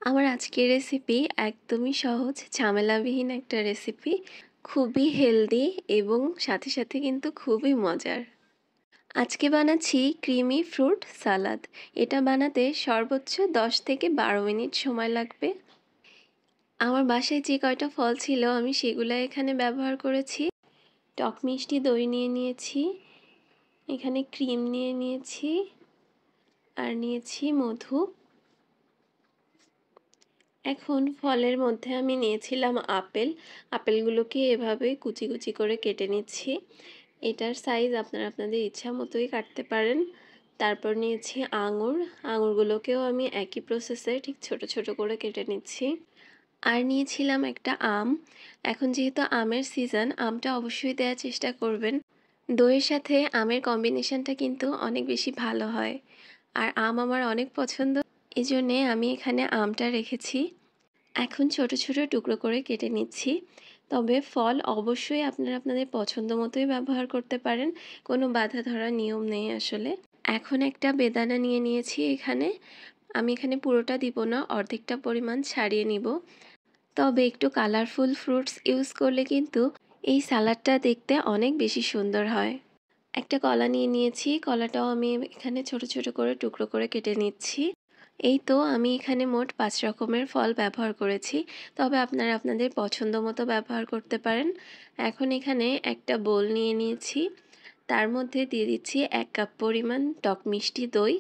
আমার আজকের রেসিপি একদমই সহজ, ঝামেলাবিহীন একটা রেসিপি। খুবই হেলদি এবং সাথে সাথে কিন্তু খুবই মজার। আজকে বানাচ্ছি ক্রিমি ফ্রুট সালাদ। এটা বানাতে সর্বোচ্চ 10 থেকে 12 মিনিট সময় লাগবে। আমার বাসায় যে কয়টা ফল ছিল আমি সেগুলো এখানে ব্যবহার করেছি। টক মিষ্টি দই নিয়ে নিয়েছি, এখানে ক্রিম নিয়ে নিয়েছি, আর নিয়েছি মধু। এখন ফলের মধ্যে আমি নিয়েছিলাম আপেল। আপেলগুলোকে এভাবে কুচি কুচি করে কেটে নিচ্ছি। এটার সাইজ আপনারা আপনাদের ইচ্ছা মতোই কাটতে পারেন। তারপর নিয়েছি আঙুর। আঙুরগুলোকেও আমি একই প্রসেসে ঠিক ছোট ছোট করে কেটে নিচ্ছি। আর নিয়েছিলাম একটা আম। এখন যেহেতু আমের সিজন, আমটা অবশ্যই দেওয়ার চেষ্টা করবেন। দইয়ের সাথে আমের কম্বিনেশনটা কিন্তু অনেক বেশি ভালো হয়। আর আম আমার অনেক পছন্দ, এজন্যে আমি এখানে আমটা রেখেছি। এখন ছোট ছোট টুকরো করে কেটে নিচ্ছি। তবে ফল অবশ্যই আপনারা আপনাদের পছন্দ মতোই ব্যবহার করতে পারেন, কোনো বাধা ধরার নিয়ম নেই আসলে। এখন একটা বেদানা নিয়ে নিয়েছি এখানে। আমি এখানে পুরোটা দিব না, অর্ধেকটা পরিমাণ ছাড়িয়ে নিব। তবে একটু কালারফুল ফ্রুটস ইউজ করলে কিন্তু এই সালাডটা দেখতে অনেক বেশি সুন্দর হয়। একটা কলা নিয়ে নিয়েছি, কলাটাও আমি এখানে ছোট ছোট করে টুকরো করে কেটে নিচ্ছি। এই তো আমি এখানে মোট 5 রকমের ফল ব্যবহার করেছি, তবে আপনারা আপনাদের পছন্দ মতো ব্যবহার করতে পারেন। এখন এখানে একটা বোল নিয়ে নিয়েছি, তার মধ্যে দিয়ে দিচ্ছি 1 কাপ পরিমাণ টক মিষ্টি দই।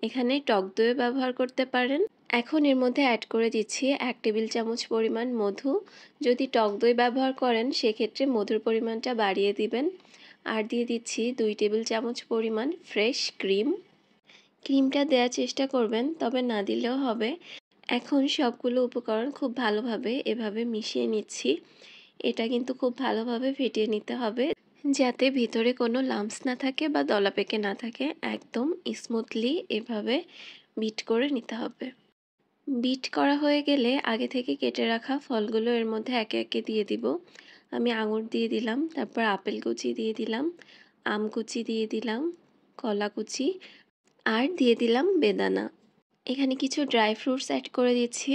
এখানে টক দইও ব্যবহার করতে পারেন। এখন এর মধ্যে অ্যাড করে দিচ্ছি 1 টেবিল চামচ পরিমাণ মধু। যদি টক দই ব্যবহার করেন সেক্ষেত্রে মধুর পরিমাণটা বাড়িয়ে দিবেন। আর দিয়ে দিচ্ছি 2 টেবিল চামচ পরিমাণ ফ্রেশ ক্রিম। ক্রিমটা দেওয়ার চেষ্টা করবেন, তবে না দিলেও হবে। এখন সবগুলো উপকরণ খুব ভালোভাবে এভাবে মিশিয়ে নিচ্ছি। এটা কিন্তু খুব ভালোভাবে ফেটিয়ে নিতে হবে, যাতে ভিতরে কোনো লাম্পস না থাকে বা দলা পেকে না থাকে। একদম স্মুথলি এভাবে বিট করে নিতে হবে। বিট করা হয়ে গেলে আগে থেকে কেটে রাখা ফলগুলো এর মধ্যে একে একে দিয়ে দিব। আমি আঙুর দিয়ে দিলাম, তারপর আপেল কুচি দিয়ে দিলাম, আম কুচি দিয়ে দিলাম, কলা কুচি, আর দিয়ে দিলাম বেদানা। এখানে কিছু ড্রাই ফ্রুটস অ্যাড করে দিচ্ছি।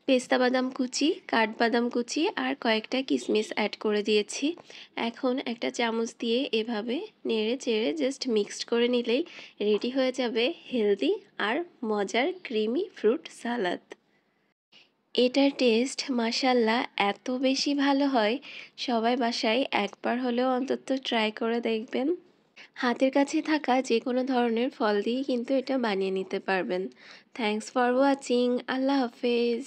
পেস্তা বাদাম কুচি, কাঠবাদাম কুচি আর কয়েকটা কিশমিশ অ্যাড করে দিয়েছি। এখন একটা চামচ দিয়ে এভাবে নেড়ে চেড়ে জাস্ট মিক্সড করে নিলেই রেডি হয়ে যাবে হেলদি আর মজার ক্রিমি ফ্রুট সালাদ। এটার টেস্ট মাশাআল্লাহ এত বেশি ভালো হয়, সবাই বাসায় একবার হলেও অন্তত ট্রাই করে দেখবেন। হাতের কাছে থাকা যে কোনো ধরনের ফল দিয়েই কিন্তু এটা বানিয়ে নিতে পারবেন। Thanks for watching. আল্লাহ হাফেজ।